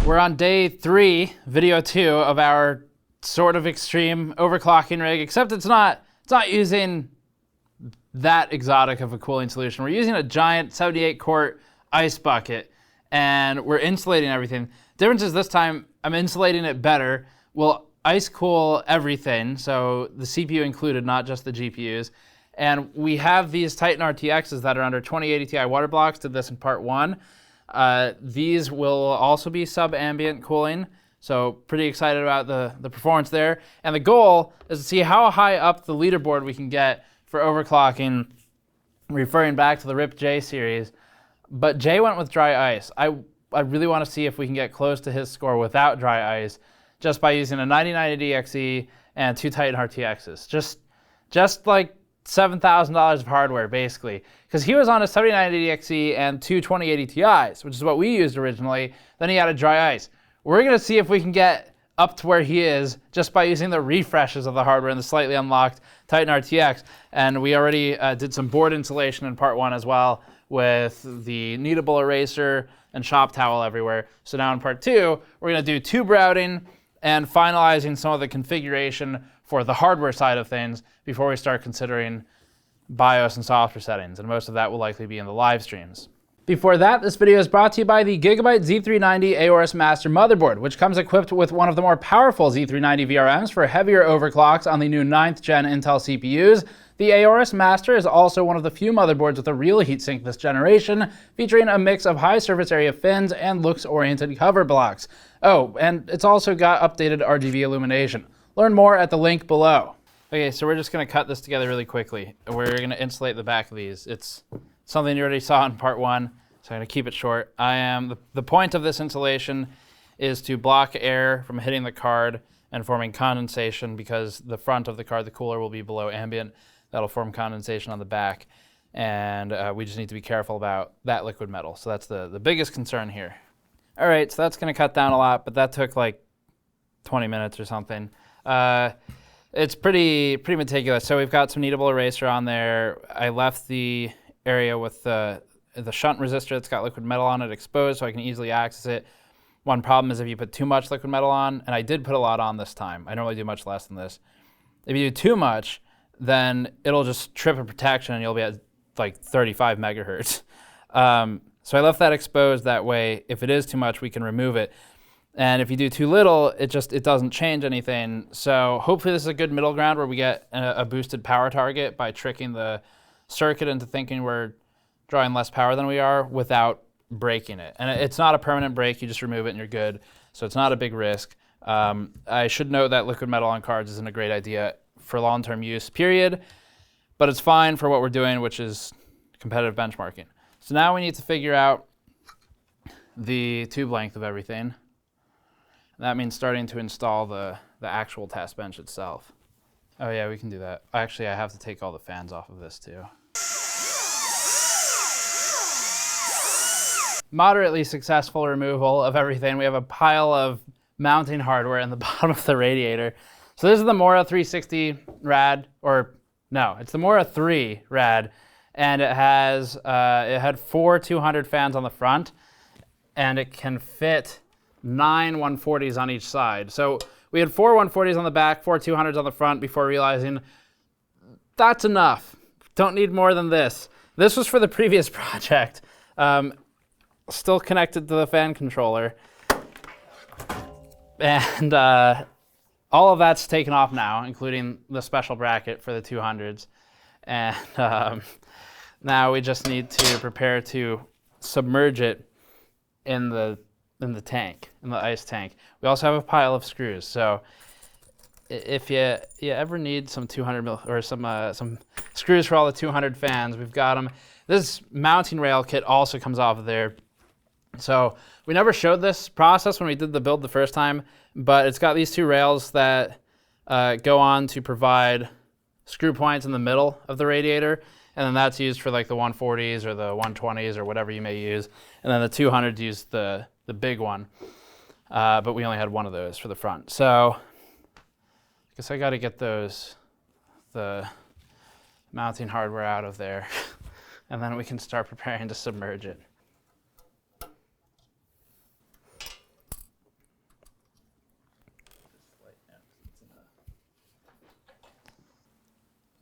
We're on day 3, video 2 of our sort of extreme overclocking rig, except it's not using that exotic of a cooling solution. We're using a giant 78 quart ice bucket, and we're insulating everything. Difference is this time I'm insulating it better. We'll ice cool everything, so the CPU included, not just the GPUs. And we have these Titan RTXs that are under 2080 Ti water blocks. Did this in part 1. These will also be sub-ambient cooling, so pretty excited about the performance there. And the goal is to see how high up the leaderboard we can get for overclocking, referring back to the RIPJAY series. But Jay went with dry ice. I really want to see if we can get close to his score without dry ice, just by using a 9090 DXE and 2 Titan RTXs. Just like $7,000 of hardware, basically. Because he was on a 7090 DXE and 2 2080 Ti's, which is what we used originally. Then he added dry ice. We're going to see if we can get up to where he is just by using the refreshes of the hardware in the slightly unlocked Titan RTX. And we already did some board insulation in part 1 as well, with the kneadable eraser and shop towel everywhere. So now in part 2, we're going to do tube routing and finalizing some of the configuration for the hardware side of things before we start considering BIOS and software settings, and most of that will likely be in the live streams. Before that, this video is brought to you by the Gigabyte Z390 Aorus Master motherboard, which comes equipped with one of the more powerful Z390 VRMs for heavier overclocks on the new 9th gen Intel CPUs. The Aorus Master is also one of the few motherboards with a real heatsink this generation, featuring a mix of high surface area fins and looks-oriented cover blocks. Oh, and it's also got updated RGB illumination. Learn more at the link below. Okay, so we're just going to cut this together really quickly. We're going to insulate the back of these. It's something you already saw in part 1, so I'm going to keep it short. The point of this insulation is to block air from hitting the card and forming condensation, because the front of the card, the cooler, will be below ambient. That'll form condensation on the back, and we just need to be careful about that liquid metal. So that's the biggest concern here. All right, so that's going to cut down a lot, but that took like 20 minutes or something. It's pretty meticulous. So we've got some kneadable eraser on there. I left the area with the shunt resistor that's got liquid metal on it exposed so I can easily access it. One problem is if you put too much liquid metal on, and I did put a lot on this time. I normally do much less than this. If you do too much, then it'll just trip a protection and you'll be at like 35 megahertz. So I left that exposed, that way if it is too much we can remove it. And if you do too little, it doesn't change anything. So hopefully this is a good middle ground where we get a boosted power target by tricking the circuit into thinking we're drawing less power than we are without breaking it. And it's not a permanent break, you just remove it and you're good. So it's not a big risk. I should note that liquid metal on cards isn't a great idea for long-term use, period. But it's fine for what we're doing, which is competitive benchmarking. So now we need to figure out the tube length of everything. That means starting to install the actual test bench itself. Oh yeah, we can do that. Actually, I have to take all the fans off of this too. Moderately successful removal of everything. We have a pile of mounting hardware in the bottom of the radiator. So this is the MO-RA 360 rad, or no, it's the MO-RA 3 rad, and it had 4 200 fans on the front, and it can fit 9 140s on each side. So we had 4 140s on the back, 4 200s on the front before realizing that's enough. Don't need more than this. This was for the previous project. Still connected to the fan controller. And all of that's taken off now, including the special bracket for the 200s. And now we just need to prepare to submerge it in the tank, in the ice tank. We also have a pile of screws. So if you ever need some 200 mil or some screws for all the 200 fans, we've got them. This mounting rail kit also comes off of there. So we never showed this process when we did the build the first time, but it's got these 2 rails that go on to provide screw points in the middle of the radiator, and then that's used for like the 140s or the 120s or whatever you may use, and then the 200s use the big one, but we only had one of those for the front. So I guess I got to get the mounting hardware out of there, and then we can start preparing to submerge it.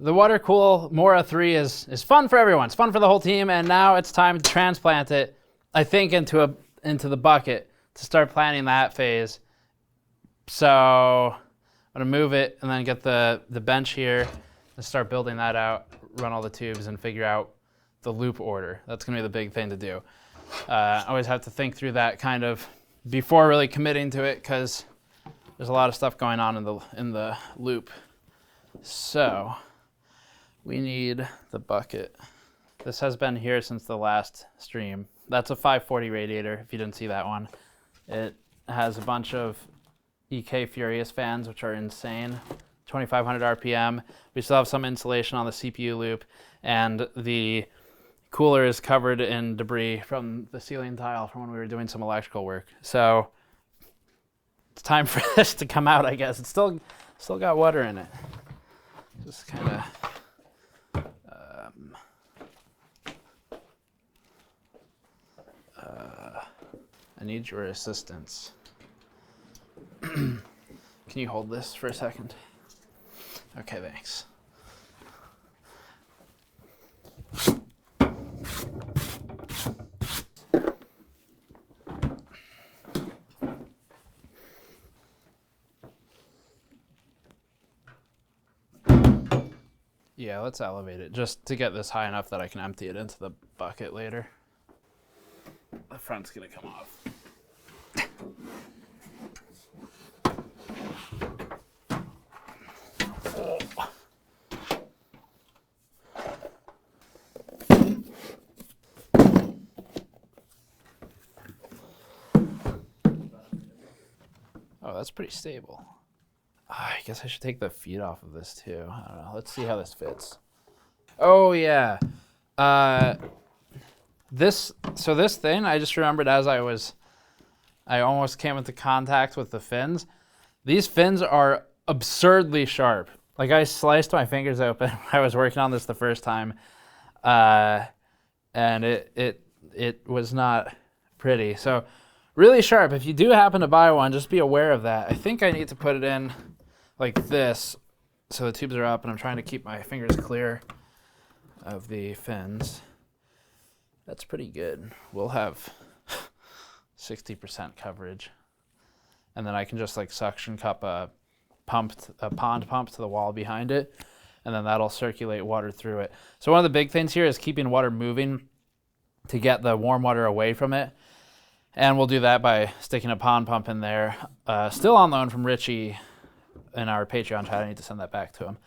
the Watercool MO-RA 3 is fun for everyone. It's fun for the whole team, and now it's time to transplant it, I think, into the bucket to start planning that phase. So I'm gonna move it and then get the bench here and start building that out, run all the tubes and figure out the loop order. That's gonna be the big thing to do. I always have to think through that kind of before really committing to it, because there's a lot of stuff going on in the loop. So we need the bucket. This has been here since the last stream. That's a 540 radiator, if you didn't see that one. It has a bunch of EK Furious fans, which are insane. 2,500 RPM. We still have some insulation on the CPU loop, and the cooler is covered in debris from the ceiling tile from when we were doing some electrical work. So it's time for this to come out, I guess. It's still got water in it. Just kind of I need your assistance. Can you hold this for a second? Okay, thanks. Yeah, let's elevate it just to get this high enough that I can empty it into the bucket later. The front's gonna come off. Oh, that's pretty stable. I guess I should take the feet off of this too. I don't know. Let's see how this fits. Oh yeah. This thing, I just remembered as I almost came into contact with the fins. These fins are absurdly sharp. Like, I sliced my fingers open when I was working on this the first time, and it was not pretty. So really sharp. If you do happen to buy one, just be aware of that. I think I need to put it in like this so the tubes are up, and I'm trying to keep my fingers clear of the fins. That's pretty good. We'll have 60% coverage. And then I can just like suction cup a pond pump to the wall behind it, and then that'll circulate water through it. So one of the big things here is keeping water moving to get the warm water away from it. And we'll do that by sticking a pond pump in there. Still on loan from Ritchie in our Patreon chat. I need to send that back to him.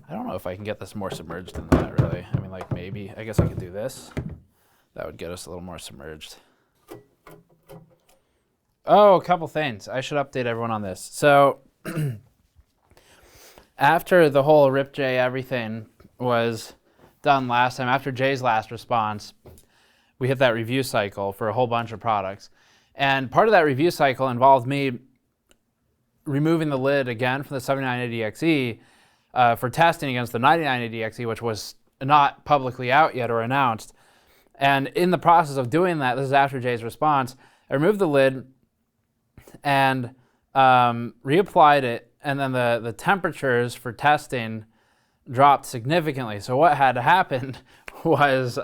I don't know if I can get this more submerged than that, really. I mean, like, maybe. I guess I could do this. That would get us a little more submerged. Oh, a couple things. I should update everyone on this. So after the whole RIPJAY everything was done last time, after Jay's last response, we hit that review cycle for a whole bunch of products. And part of that review cycle involved me removing the lid again from the 7980XE for testing against the 9980XE, which was not publicly out yet or announced. And in the process of doing that, this is after Jay's response, I removed the lid and reapplied it, and then the temperatures for testing dropped significantly. So what had happened was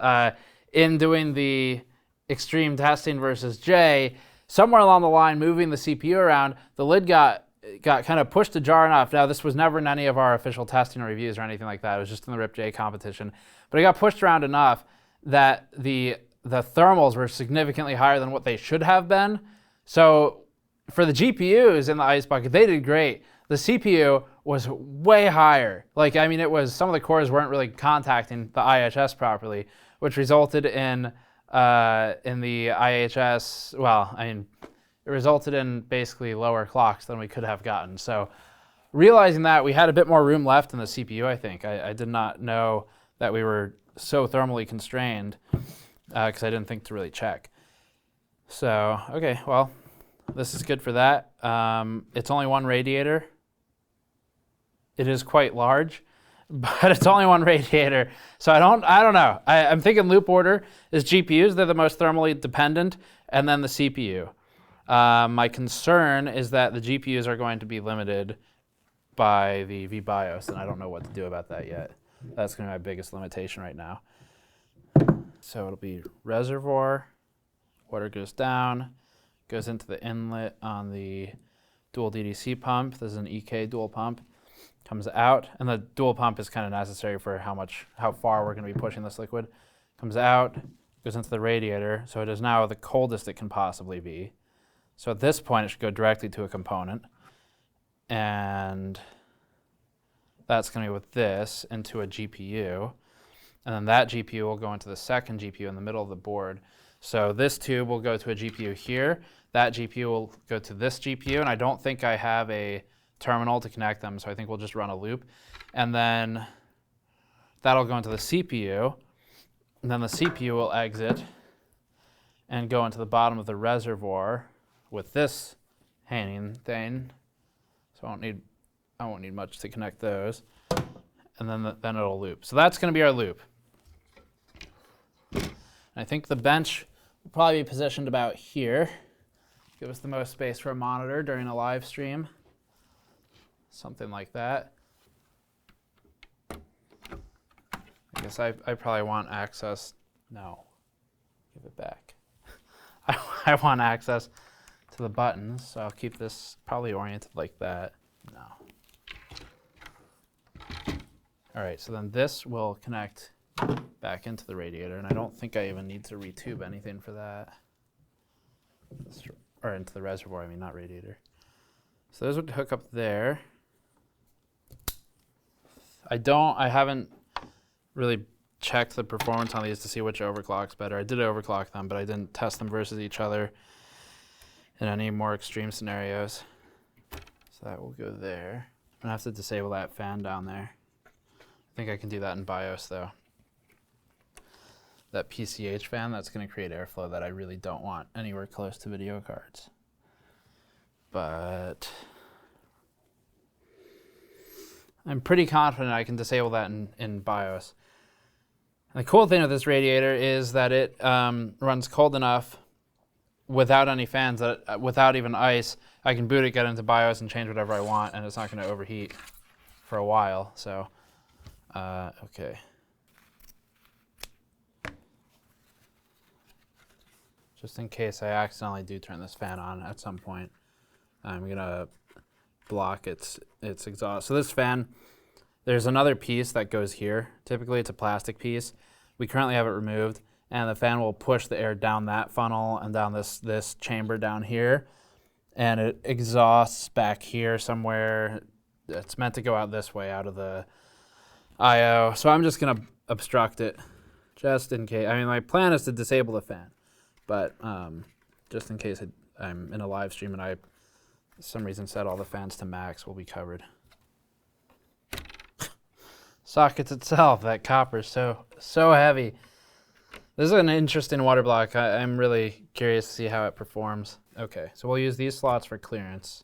in doing the extreme testing versus Jay, somewhere along the line, moving the CPU around, the lid got kind of pushed ajar enough. Now, this was never in any of our official testing or reviews or anything like that. It was just in the RIPJAY competition. But it got pushed around enough that the thermals were significantly higher than what they should have been. So for the GPUs in the ice bucket, they did great. The CPU was way higher. Like, I mean, it was, some of the cores weren't really contacting the IHS properly, which resulted in the IHS, well, I mean, it resulted in basically lower clocks than we could have gotten. So realizing that, we had a bit more room left in the CPU, I think. I did not know that we were so thermally constrained because I didn't think to really check. So, okay, well, this is good for that. It's only one radiator. It is quite large, but it's only one radiator. So I don't know. I'm thinking loop order is GPUs. They're the most thermally dependent, and then the CPU. My concern is that the GPUs are going to be limited by the vBIOS, and I don't know what to do about that yet. That's going to be my biggest limitation right now. So it'll be reservoir, water goes down, goes into the inlet on the dual DDC pump. This is an EK dual pump. Comes out, and the dual pump is kind of necessary for how far we're going to be pushing this liquid. Comes out, goes into the radiator, so it is now the coldest it can possibly be. So at this point, it should go directly to a component, and that's going to be with this into a GPU, and then that GPU will go into the second GPU in the middle of the board. So this tube will go to a GPU here, that GPU will go to this GPU, and I don't think I have a terminal to connect them, so I think we'll just run a loop. And then that'll go into the CPU, and then the CPU will exit and go into the bottom of the reservoir with this hanging thing. So I won't need much to connect those. And then it'll loop. So that's going to be our loop. And I think the bench will probably be positioned about here. Give us the most space for a monitor during a live stream. Something like that. I guess I probably want access. No, give it back. I want access to the buttons, so I'll keep this probably oriented like that. No. All right, so then this will connect back into the radiator, and I don't think I even need to retube anything for that. Or into the reservoir, I mean, not radiator. So those would hook up there. I haven't really checked the performance on these to see which overclock's better. I did overclock them, but I didn't test them versus each other in any more extreme scenarios. So that will go there. I'm gonna have to disable that fan down there. I think I can do that in BIOS though. That PCH fan, that's gonna create airflow that I really don't want anywhere close to video cards. But I'm pretty confident I can disable that in BIOS. And the cool thing with this radiator is that it runs cold enough without any fans, without even ice. I can boot it, get into BIOS, and change whatever I want, and it's not going to overheat for a while. So, okay. Just in case I accidentally do turn this fan on at some point, I'm going to block its exhaust. So this fan, there's another piece that goes here. Typically it's a plastic piece. We currently have it removed, and the fan will push the air down that funnel and down this chamber down here, and it exhausts back here somewhere. It's meant to go out this way out of the I/O. So I'm just gonna obstruct it just in case. I mean, my plan is to disable the fan, but just in case I'm in a live stream and I for some reason set all the fans to max, will be covered. Sockets itself, that copper is so heavy. This is an interesting water block. I'm really curious to see how it performs. Okay, so we'll use these slots for clearance.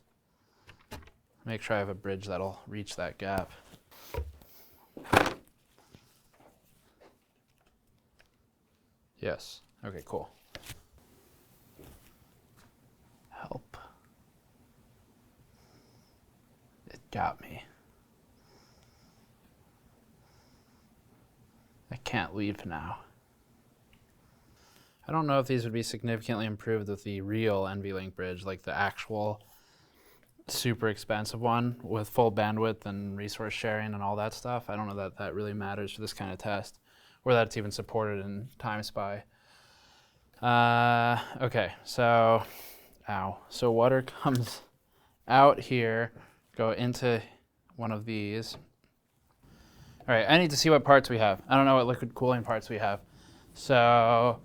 Make sure I have a bridge that'll reach that gap. Yes, okay, cool. Help. It got me. I can't leave now. I don't know if these would be significantly improved with the real NVLink bridge, like the actual super expensive one with full bandwidth and resource sharing and all that stuff. I don't know that that really matters for this kind of test, or that it's even supported in TimeSpy. Okay, so, so water comes out here, go into one of these. All right, I need to see what parts we have. I don't know what liquid cooling parts we have. So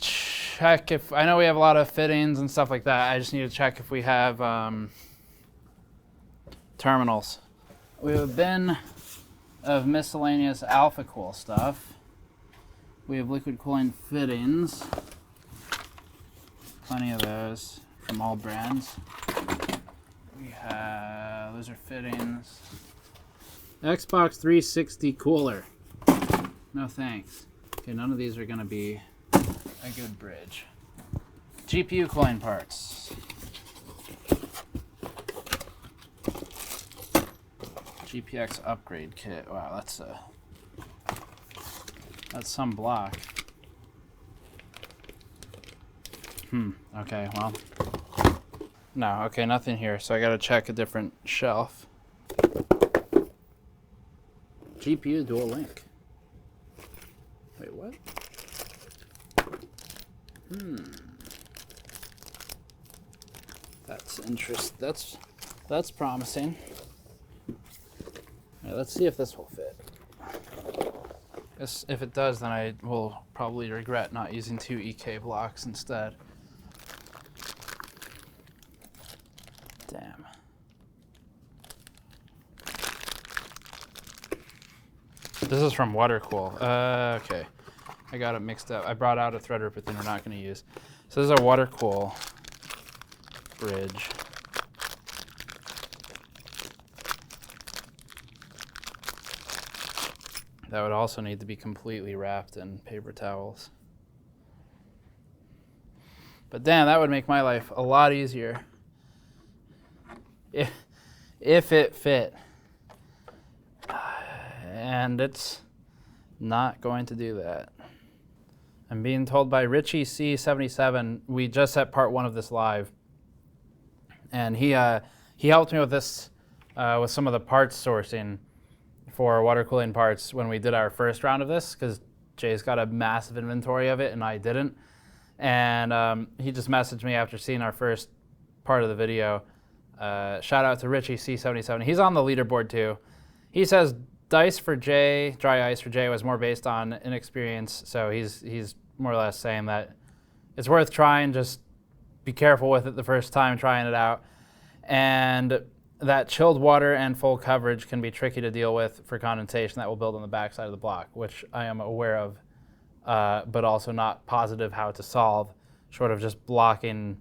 check if, I know we have a lot of fittings and stuff like that. I just need to check if we have terminals. We have a bin of miscellaneous alpha cool stuff. We have liquid cooling fittings. Plenty of those from all brands. We have, those are fittings. Xbox 360 cooler. No thanks. Okay, none of these are gonna be a good bridge. GPU cooling parts. GPX upgrade kit. Wow, that's some block. Okay, well. No, okay, nothing here, so I gotta check a different shelf. GPU dual link. Wait, what? That's interesting. That's promising. Right, let's see if this will fit. If it does, then I will probably regret not using 2 EK blocks instead. Damn. This is from Watercool. Okay. I got it mixed up. I brought out a Threadripper thing we're not going to use. So this is a Watercool bridge. That would also need to be completely wrapped in paper towels. But damn, that would make my life a lot easier. If it fit. And it's not going to do that. I'm being told by Ritchie C77, we just set part 1 of this live. And he helped me with this, with some of the parts sourcing for water cooling parts when we did our first round of this, because Jay's got a massive inventory of it and I didn't. And he just messaged me after seeing our first part of the video. Shout out to Ritchie C77. He's on the leaderboard too. He says dice for Jay, dry ice for Jay was more based on inexperience. So he's more or less saying that it's worth trying, just be careful with it the first time trying it out. And that chilled water and full coverage can be tricky to deal with for condensation that will build on the backside of the block, which I am aware of, but also not positive how to solve, short of just blocking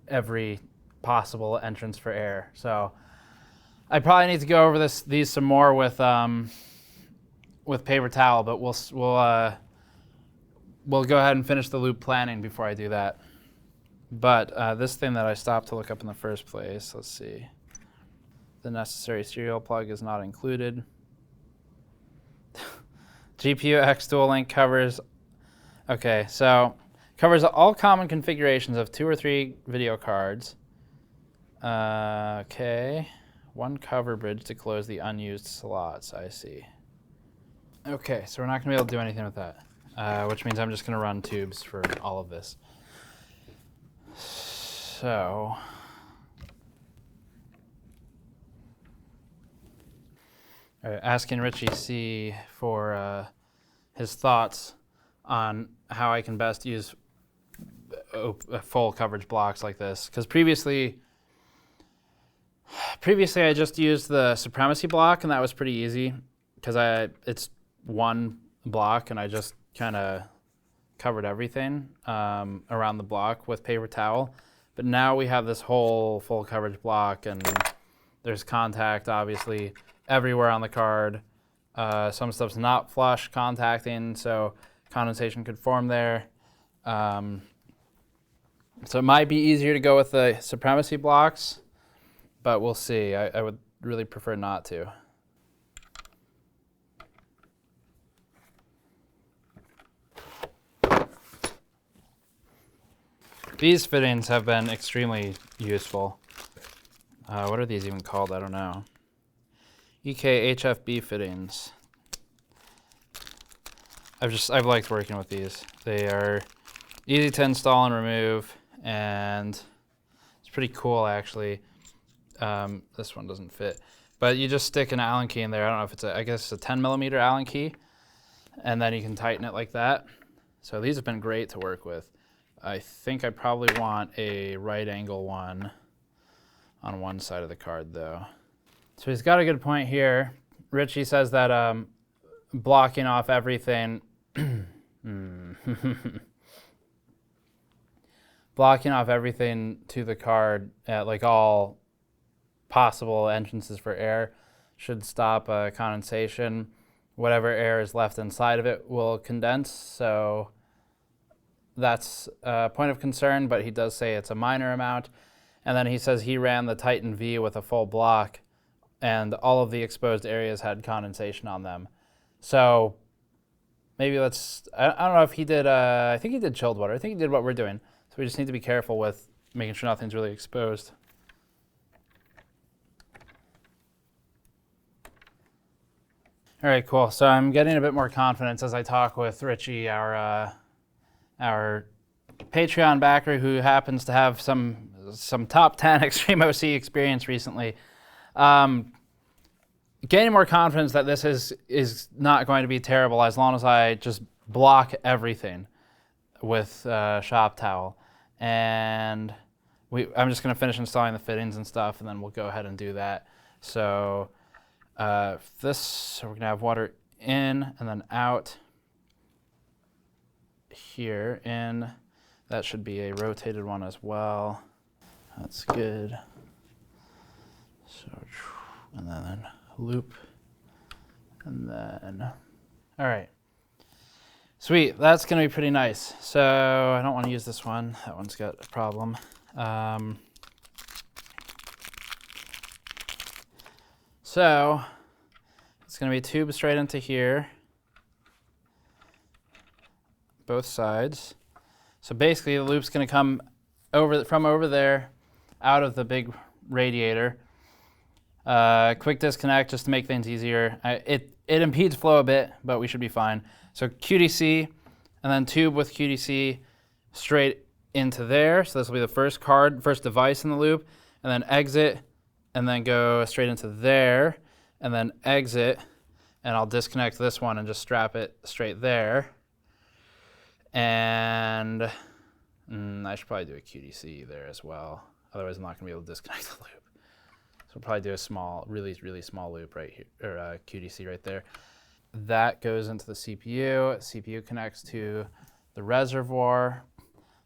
every possible entrance for air. So I probably need to go over these some more with paper towel, but we'll go ahead and finish the loop planning before I do that. But this thing that I stopped to look up in the first place, let's see. The necessary serial plug is not included. GPU X dual link covers, okay, so covers all common configurations of 2 or 3 video cards. Okay, 1 cover bridge to close the unused slots, I see. Okay, so we're not gonna be able to do anything with that, which means I'm just gonna run tubes for all of this. So, asking Ritchie C for his thoughts on how I can best use full coverage blocks like this. Because previously I just used the supremacy block, and that was pretty easy because it's 1 block, and I just kind of covered everything around the block with paper towel. But now we have this whole full coverage block, and there's contact obviously everywhere on the card. Some stuff's not flush contacting, so condensation could form there. So it might be easier to go with the supremacy blocks, but we'll see. I would really prefer not to. These fittings have been extremely useful. What are these even called? I don't know. EK HFB fittings. I've liked working with these. They are easy to install and remove, and it's pretty cool actually. This one doesn't fit, but you just stick an Allen key in there. I don't know if it's I guess it's a 10mm Allen key, and then you can tighten it like that. So these have been great to work with. I think I probably want a right angle one on one side of the card though. So he's got a good point here. Ritchie says that blocking off everything, blocking off everything to the card at like all possible entrances for air should stop condensation. Whatever air is left inside of it will condense, so that's a point of concern, but he does say it's a minor amount. And then he says he ran the Titan V with a full block and all of the exposed areas had condensation on them. So maybe I don't know if he did, I think he did chilled water. I think he did what we're doing. So we just need to be careful with making sure nothing's really exposed. All right, cool. So I'm getting a bit more confidence as I talk with Ritchie, our Patreon backer who happens to have some top 10 Extreme OC experience recently. Gaining more confidence that this is not going to be terrible as long as I just block everything with shop towel. And I'm just going to finish installing the fittings and stuff, and then we'll go ahead and do that. So so we're going to have water in and then out here in. That should be a rotated one as well. That's good. So, and then loop, and then, all right. Sweet, that's gonna be pretty nice. So I don't wanna use this one. That one's got a problem. So it's gonna be a tube straight into here, both sides. So basically the loop's gonna come from over there, out of the big radiator. Quick disconnect just to make things easier. It impedes flow a bit, but we should be fine. So QDC, and then tube with QDC straight into there. So this will be the first device in the loop, and then exit, and then go straight into there, and then exit, and I'll disconnect this one and just strap it straight there. And I should probably do a QDC there as well. Otherwise, I'm not going to be able to disconnect the loop. So we'll probably do a small, really small loop right here, or QDC right there. That goes into the CPU. CPU connects to the reservoir.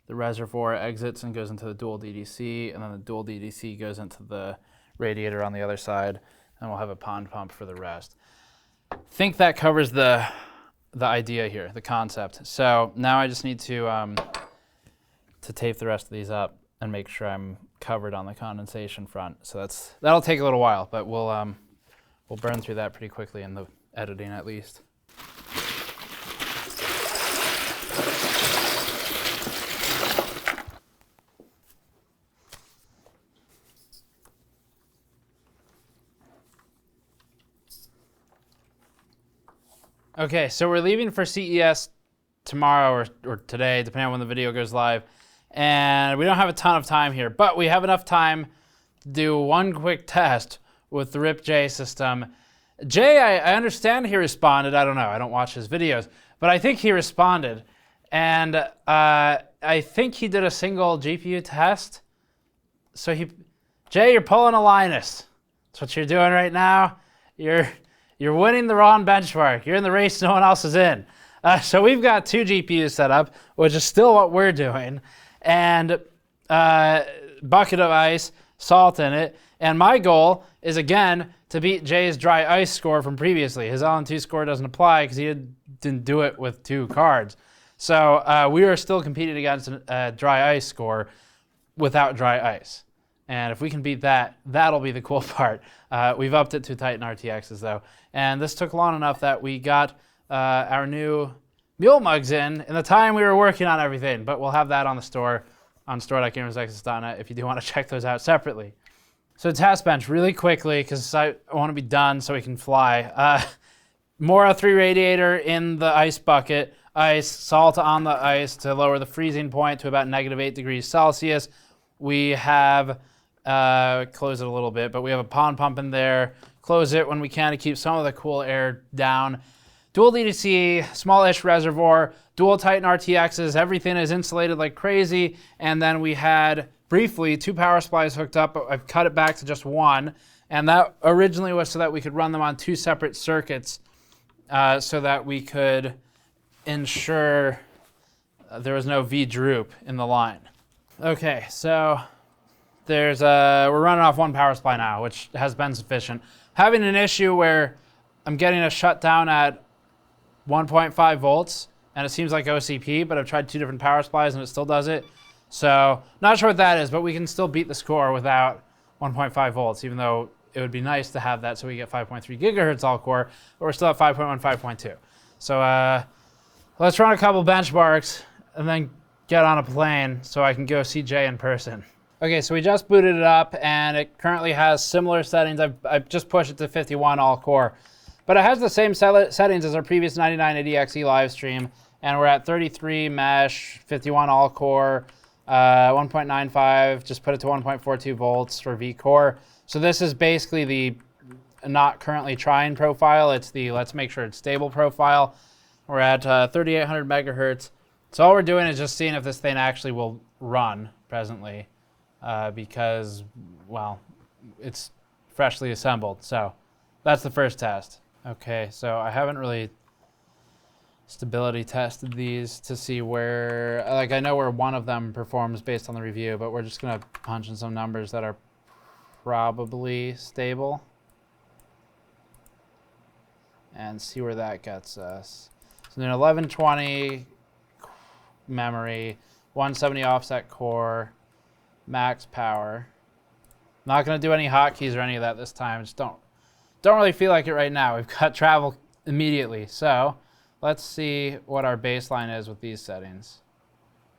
The reservoir exits and goes into the dual DDC, and then the dual DDC goes into the radiator on the other side, and we'll have a pond pump for the rest. I think that covers the idea here, the concept. So now I just need to tape the rest of these up and make sure I'm covered on the condensation front. So that'll take a little while, but we'll burn through that pretty quickly in the editing at least. Okay, so we're leaving for CES tomorrow or today, depending on when the video goes live. And we don't have a ton of time here, but we have enough time to do one quick test with the RIPJAY system. Jay, I understand he responded. I don't know. I don't watch his videos, but I think he responded. And I think he did a single GPU test. So Jay, you're pulling a Linus. That's what you're doing right now. You're winning the wrong benchmark. You're in the race no one else is in. So we've got 2 GPUs set up, which is still what we're doing. And bucket of ice, salt in it. And my goal is, again, to beat Jay's dry ice score from previously. His LN2 score doesn't apply because he didn't do it with 2 cards. So we are still competing against a dry ice score without dry ice. And if we can beat that, that'll be the cool part. We've upped it to Titan RTXs, though. And this took long enough that we got our new mule mugs in the time we were working on everything. But we'll have that on the store, on store.gamersnexus.net, if you do want to check those out separately. So test bench really quickly, because I want to be done so we can fly. MO-RA 3 radiator in the ice bucket. Ice, salt on the ice to lower the freezing point to about -8 degrees Celsius. We have, close it a little bit, but we have a pond pump in there. Close it when we can to keep some of the cool air down. Dual DDC, smallish reservoir, dual Titan RTXs, everything is insulated like crazy. And then we had, briefly, 2 power supplies hooked up, but I've cut it back to just 1. And that originally was so that we could run them on 2 separate circuits so that we could ensure there was no V-droop in the line. Okay, so we're running off 1 power supply now, which has been sufficient. Having an issue where I'm getting a shutdown at 1.5 volts, and it seems like OCP, but I've tried 2 different power supplies and it still does it. So not sure what that is, but we can still beat the score without 1.5 volts, even though it would be nice to have that so we get 5.3 gigahertz all-core, but we're still at 5.1, 5.2. So let's run a couple benchmarks and then get on a plane so I can go see Jay in person. Okay, so we just booted it up, and it currently has similar settings. I've just pushed it to 51 all-core. But it has the same settings as our previous 9980XE live stream, and we're at 33 mesh, 51 all-core, 1.95, just put it to 1.42 volts for V-core. So this is basically the not currently trying profile. It's the let's make sure it's stable profile. We're at 3,800 megahertz. So all we're doing is just seeing if this thing actually will run presently because, well, it's freshly assembled. So that's the first test. Okay, so I haven't really stability tested these to see where, like I know where one of them performs based on the review, but we're just gonna punch in some numbers that are probably stable and see where that gets us. So then 1120 memory, 170 offset core, max power. Not gonna do any hotkeys or any of that this time. Just don't really feel like it right now. We've got travel immediately. So let's see what our baseline is with these settings.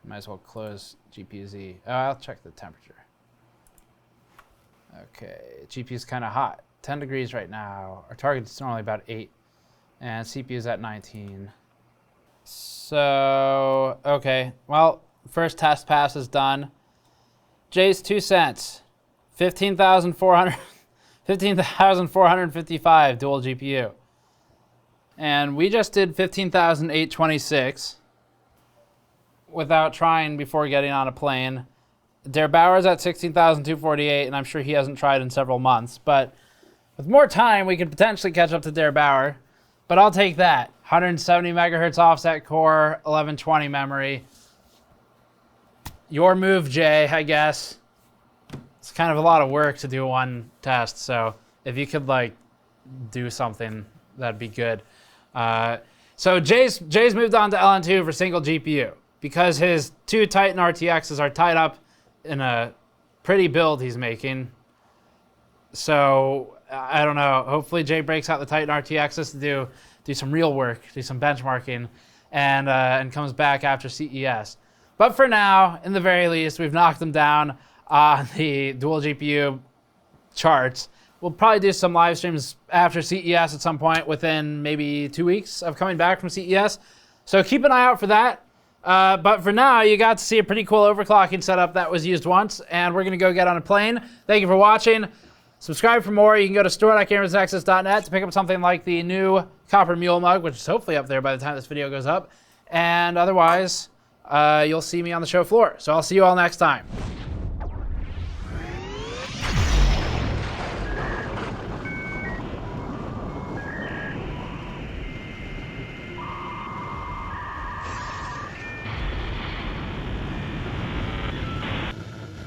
Might as well close GPU-Z. Oh, I'll check the temperature. Okay, GPU's kind of hot. 10 degrees right now. Our target's normally about 8. And CPU's at 19. So, okay. Well, first test pass is done. Jay's 2 cents. 15,455 dual GPU. And we just did 15,826 without trying before getting on a plane. Der Bauer's at 16,248, and I'm sure he hasn't tried in several months. But with more time, we could potentially catch up to Der Bauer. But I'll take that. 170 megahertz offset core, 1120 memory. Your move, Jay, I guess. It's kind of a lot of work to do one test, so if you could like do something, that'd be good. So Jay's moved on to LN2 for single GPU because his 2 Titan RTXs are tied up in a pretty build he's making. So I don't know. Hopefully Jay breaks out the Titan RTXs to do some real work, do some benchmarking, and comes back after CES. But for now, in the very least, we've knocked him down on the dual GPU charts. We'll probably do some live streams after CES at some point within maybe 2 weeks of coming back from CES. So keep an eye out for that. But for now, you got to see a pretty cool overclocking setup that was used once, and we're going to go get on a plane. Thank you for watching. Subscribe for more. You can go to store.gamersnexus.net to pick up something like the new Copper Mule mug, which is hopefully up there by the time this video goes up. And otherwise, you'll see me on the show floor. So I'll see you all next time.